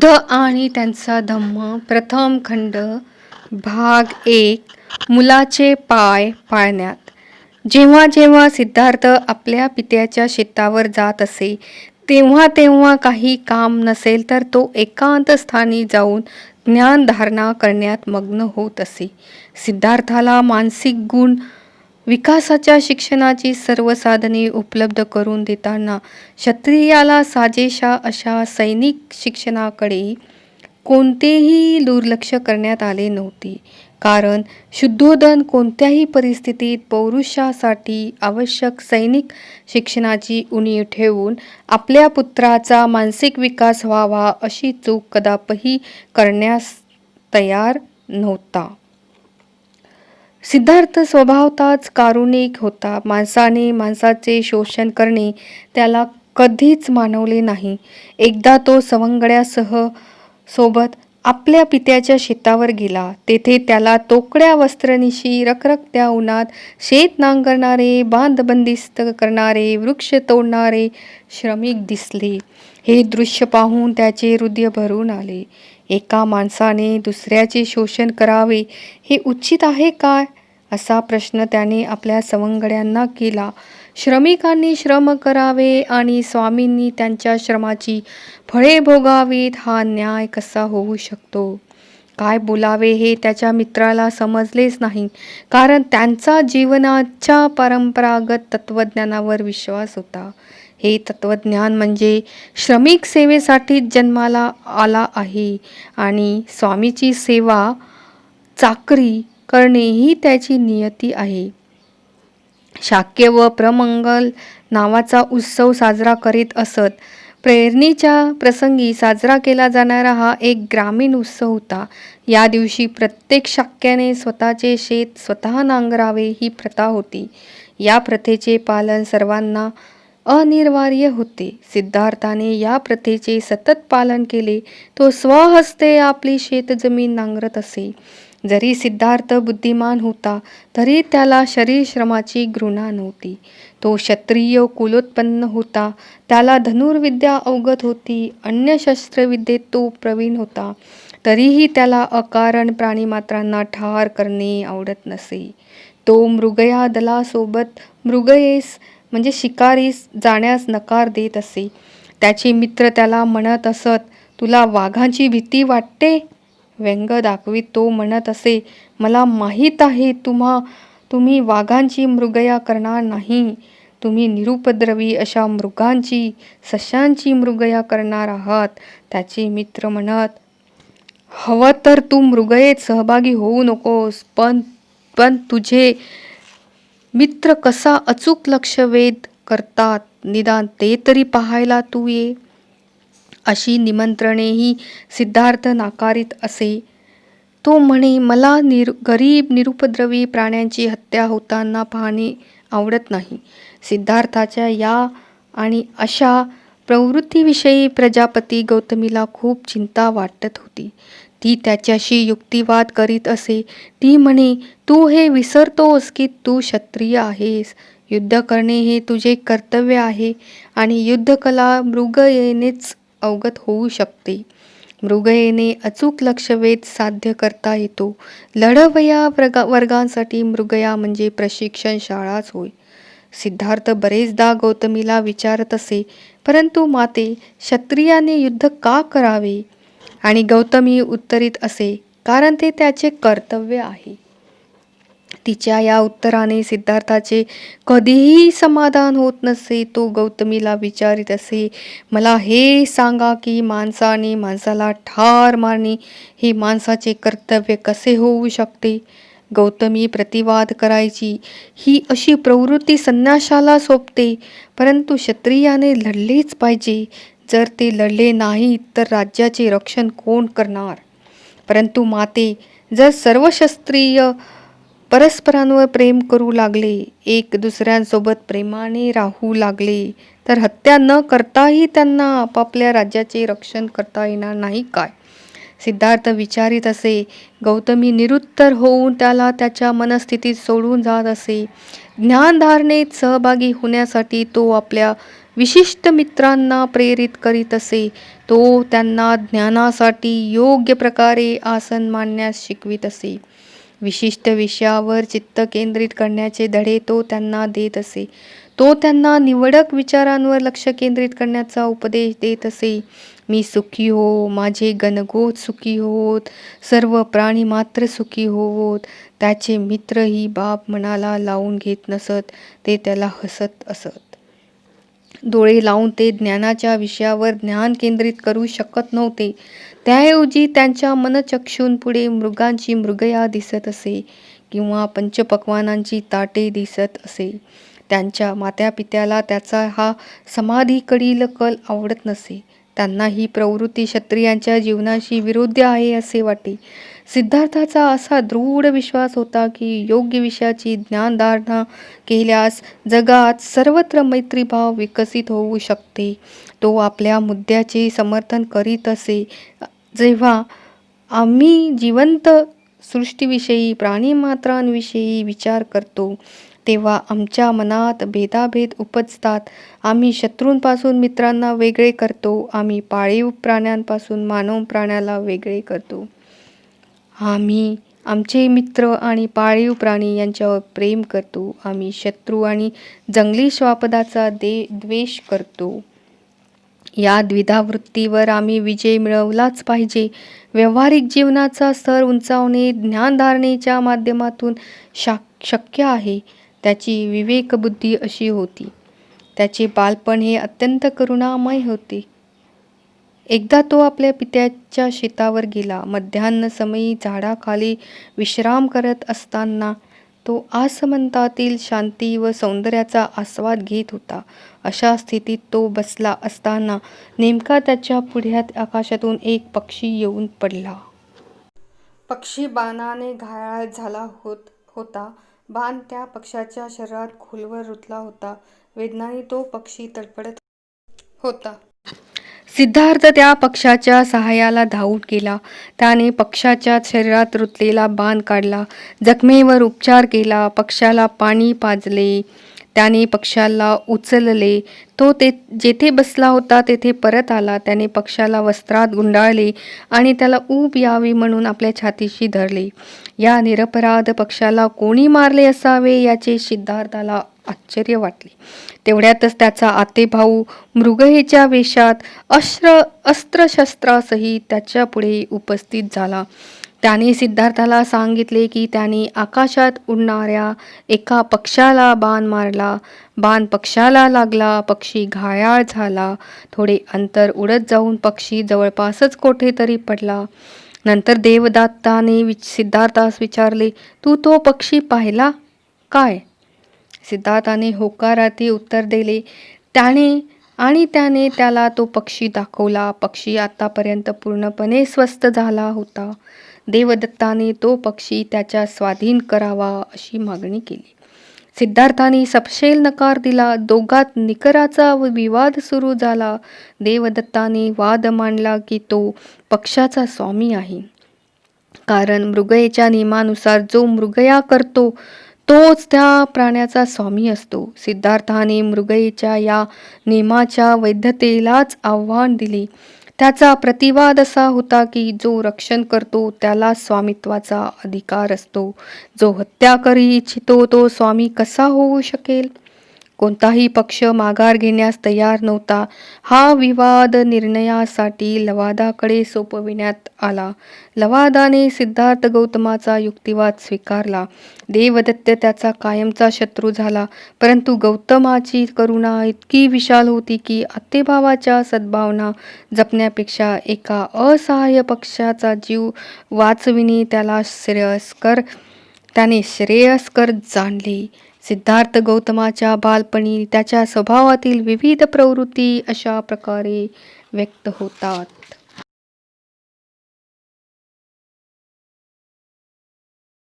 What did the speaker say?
बुद्ध आणि त्यांचा धम्म प्रथम खंड भाग 1 मुलाचे पाय पाळण्यात. जेव्हा जेव्हा सिद्धार्थ आपल्या पित्याच्या शेतावर जात असे तेव्हा तेव्हा काही काम नसेल तर तो एकांत स्थानी जाऊन ज्ञानधारणा करण्यात मग्न होत असे. सिद्धार्थाला मानसिक गुण विकासाच्या शिक्षणाची सर्व साधने उपलब्ध करून देताना क्षत्रियाला साजेशा अशा सैनिक शिक्षणाकडे कोणतेही दुर्लक्ष करण्यात आले नव्हते. कारण शुद्धोदन कोणत्याही परिस्थितीत पौरुषासाठी आवश्यक सैनिक शिक्षणाची उणीव ठेवून आपल्या पुत्राचा मानसिक विकास व्हावा अशी चूक कदापि करण्यास तयार नव्हता. सिद्धार्थ स्वभावतःच कारुणिक होता. माणसाने माणसाचे शोषण करणे त्याला कधीच मानवले नाही. एकदा तो सवंगड्यासह सोबत आपल्या पित्याच्या शेतावर गेला. तेथे त्याला तोकड्या वस्त्रनिशी रखरखत्या उन्हात शेत नांगरणारे, बांध बंदिस्त करणारे, वृक्ष तोडणारे श्रमिक दिसले. हे दृश्य पाहून त्याचे हृदय भरून आले. एका माणसाने दुसऱ्याचे शोषण करावे हे उचित आहे काय, असा प्रश्न त्याने आपल्या सवंगड्यांना केला. श्रमिकांनी श्रम करावे आणि स्वामींनी त्यांच्या श्रमाची फळे भोगावीत हा न्याय कसा होऊ शकतो? काय बोलावे हे त्याच्या मित्राला समजलेच नाही, कारण त्यांचा जीवनाच्या परंपरागत तत्वज्ञानावर विश्वास होता. हे तत्वज्ञान म्हणजे श्रमिक सेवेसाठीच जन्माला आला आहे आणि स्वामीची सेवा चाकरी करणे ही त्याची नियती आहे. शाक्य व प्रमंगल नावाचा उत्सव साजरा करीत असत. प्रेरणीच्या प्रसंगी साजरा केला जाणारा हा एक ग्रामीण उत्सव होता. या दिवशी प्रत्येक शाक्याने स्वतःचे शेत स्वतः नांगरावे ही प्रथा होती. या प्रथेचे पालन सर्वांना अनिवार्य होते. सिद्धार्थाने या प्रथेचे सतत पालन केले. तो स्वहस्ते आपली शेतजमीन नांगरत असे. जरी सिद्धार्थ बुद्धिमान होता तरी त्याला शरीर श्रमाची घृणा नव्हती. तो क्षत्रिय कुलोत्पन्न होता. त्याला धनुर्विद्या अवगत होती. अन्य शस्त्रविद्येत तो प्रवीण होता. तरीही त्याला अकारण प्राणीमात्रांना ठार करणे आवडत नसे. तो मृगया दलासोबत मृगयेस म्हणजे शिकारीस जाण्यास नकार देत असे. त्याचे मित्र त्याला म्हणत असत, तुला वाघांची भीती वाटते? व्यंग दाखवीत तो म्हणत असे, मला माहीत आहे तुम्ही वाघांची मृगया करणार नाही. तुम्ही निरुपद्रवी अशा मृगांची, सशांची मृगया करणार आहात. त्याचे मित्र म्हणत, हवं तर तू मृगयेत सहभागी होऊ नकोस, पण तुझे मित्र कसा अचूक लक्षवेध करतात निदान ते तरी पाहायला तू ये. अशी निमंत्रणेही सिद्धार्थ नाकारीत असे. तो म्हणे, मला गरीब निरुपद्रवी प्राण्यांची हत्या होताना पाहणे आवडत नाही. सिद्धार्थाच्या या आणि अशा प्रवृत्तीविषयी प्रजापती गौतमीला खूप चिंता वाटत होती. ती त्याच्याशी युक्तिवाद करीत असे. ती म्हणे, तू हे विसरतोस की तू क्षत्रिय आहेस. युद्ध करणे हे तुझे कर्तव्य आहे आणि युद्धकला मृगयेनेच अवगत होऊ शकते. मृगयेने अचूक लक्षवेध साध्य करता येतो. लढवया वर्गांसाठी मृगया म्हणजे प्रशिक्षण शाळाच होय. सिद्धार्थ बरेचदा गौतमीला विचारत असे, परंतु माते, क्षत्रियाने युद्ध का करावे? आणि गौतमी उत्तरीत असे, कारण ते त्याचे कर्तव्य आहे. तिच्या या उत्तराने सिद्धार्थाचे कधीही समाधान होत नसे. तो गौतमीला विचारित असे, मला हे सांगा की माणसाने माणसाला ठार मारणे हे माणसाचे कर्तव्य कसे होऊ शकते? गौतमी प्रतिवाद करायची, ही अशी प्रवृत्ती संन्याशाला सोपते, परंतु क्षत्रियाने लढलेच पाहिजे. जर ते लढले नाही तर राज्याचे रक्षण कोण करणार? परंतु माते, जर सर्व क्षत्रिय परस्परांवर प्रेम करू लागले, एक दुसऱ्यांसोबत प्रेमाने राहू लागले, तर हत्या न करताही त्यांना आपापल्या राज्याचे रक्षण करता येणार नाही काय? सिद्धार्थ विचारित असे. गौतमी निरुत्तर होऊन त्याला त्याच्या मनस्थितीत सोडून जात असे. ज्ञानधारणेत सहभागी होण्यासाठी तो आपल्या विशिष्ट मित्रांना प्रेरित करीत असे. तो त्यांना ज्ञानासाठी योग्य प्रकारे आसन मांडण्यास शिकवित असे. विशिष्ट विषयावर चित्त केंद्रित करण्याचे धडे तो त्यांना देत असे. तो त्यांना निवडक विचारांवर लक्ष केंद्रित करण्याचा उपदेश देत असे. मी सुखी हो, माझे गणगोत सुखी होत, सर्व प्राणी मात्र सुखी होवोत. त्याचे मित्र ही बाब मनाला लावून घेत नसत, ते त्याला हसत असत. डोळे लावून ते ज्ञानाच्या विषयावर ध्यान केंद्रित करू शकत नव्हते. त्याऐवजी त्यांच्या मनचक्षूंपुढे मृगांची मृगया दिसत असे किंवा पंचपक्वानांची ताटे दिसत असे. त्यांच्या मात्यापित्याला त्याचा हा समाधीकडील कल आवडत नसे. त्यांना ही प्रवृत्ती क्षत्रियांच्या जीवनाशी विरुद्ध आहे असे वाटे. सिद्धार्थाचा असा दृढ विश्वास होता की योग्य विषयाची ज्ञानधारणा केल्यास जगात सर्वत्र मैत्रीभाव विकसित होऊ शकते. तो आपल्या मुद्द्याचे समर्थन करीत असे. जेव्हा आम्ही जिवंत सृष्टीविषयी, प्राणीमात्रांविषयी विचार करतो तेव्हा आमच्या मनात भेदाभेद उपजतात. आम्ही शत्रूंपासून मित्रांना वेगळे करतो. आम्ही पाळीव प्राण्यांपासून मानव प्राण्याला वेगळे करतो. आम्ही आमचे मित्र आणि पाळीव प्राणी यांच्यावर प्रेम करतो. आम्ही शत्रू आणि जंगली श्वापदाचा द्वेष करतो. या द्विधा वृत्तीवर आम्ही विजय मिळवलाच पाहिजे. व्यावहारिक जीवनाचा स्तर उंचावणे ज्ञानधारणेच्या माध्यमातून शक्य आहे. त्याची विवेकबुद्धी अशी होती. त्याचे बालपण हे अत्यंत करुणामय होते. एकदा तो आपल्या पित्याच्या शेतावर गेला. मध्यान्हसमयी झाडाखाली विश्राम करत असताना तो आसमंतातील शांती व सौंदर्याचा आस्वाद घेत होता. अशा स्थितीत तो बसला असताना नेमका त्याच्या पुढ्यात आकाशातून एक पक्षी येऊन पडला. पक्षी बाणाने घायाळ झाला होता. बाण त्या पक्ष्याच्या शरीरात खोलवर रुतला होता. वेदनाने तो पक्षी तडफडत होता. सिद्धार्थ त्या पक्षाच्या सहाय्याला धावून गेला. त्याने पक्षाच्या शरीरात रुतलेला बाण काढला. जखमेवर उपचार केला. पक्षाला पाणी पाजले. त्याने पक्षाला उचलले. तो जेथे बसला होता तेथे परत आला. त्याने पक्षाला वस्त्रात गुंडाळले आणि त्याला ऊब यावी म्हणून आपल्या छातीशी धरले. या निरपराध पक्षाला कोणी मारले असावे याचे सिद्धार्थाला आश्चर्य वाटले. तेवढ्यातच त्याचा आतेभाऊ मृगयेच्या वेशात अस्त्रशस्त्रासहित त्याच्या पुढे उपस्थित झाला. त्याने सिद्धार्थाला सांगितले की त्याने आकाशात उडणाऱ्या एका पक्षाला बाण मारला. बाण पक्षाला लागला. पक्षी घायाळ झाला. थोडे अंतर उडत जाऊन पक्षी जवळपासच कोठेतरी पडला. नंतर देवदत्ताने सिद्धार्थास विचारले, तू तो पक्षी पाहिला काय? सिद्धार्थाने होकारार्थी उत्तर दिले. त्याने त्याला तो पक्षी दाखवला. पक्षी आतापर्यंत पूर्णपणे स्वस्थ झाला होता. देवदत्ताने तो पक्षी त्याच्या स्वाधीन करावा अशी मागणी केली. सिद्धार्थाने सपशेल नकार दिला. दोघात निकराचा विवाद सुरू झाला. देवदत्ताने वाद मांडला की तो पक्षाचा स्वामी आहे, कारण मृगयेच्या नियमानुसार जो मृगया करतो तोच त्या प्राण्याचा स्वामी असतो. सिद्धार्थाने मृगयेच्या या नियमाच्या वैधतेलाच आव्हान दिले. त्याचा प्रतिवाद असा होता की जो रक्षण करतो त्याला स्वामित्वाचा अधिकार असतो. जो हत्या करू इच्छितो तो स्वामी कसा होऊ शकेल? कोणताही पक्ष माघार घेण्यास तयार नव्हता. हा विवाद निर्णयासाठी लवादाकडे सोपविण्यात आला. लवादाने सिद्धार्थ गौतमाचा युक्तिवाद स्वीकारला. देवदत्त त्याचा कायमचा शत्रू झाला. परंतु गौतमाची करुणा इतकी विशाल होती की आत्तेभावाच्या सद्भावना जपण्यापेक्षा एका असहाय्य पक्षाचा जीव वाचविणे त्याने श्रेयस्कर जाणले. सिद्धार्थ गौतमाच्या बालपणी त्याच्या स्वभावातील विविध प्रवृत्ती अशा प्रकारे व्यक्त होतात.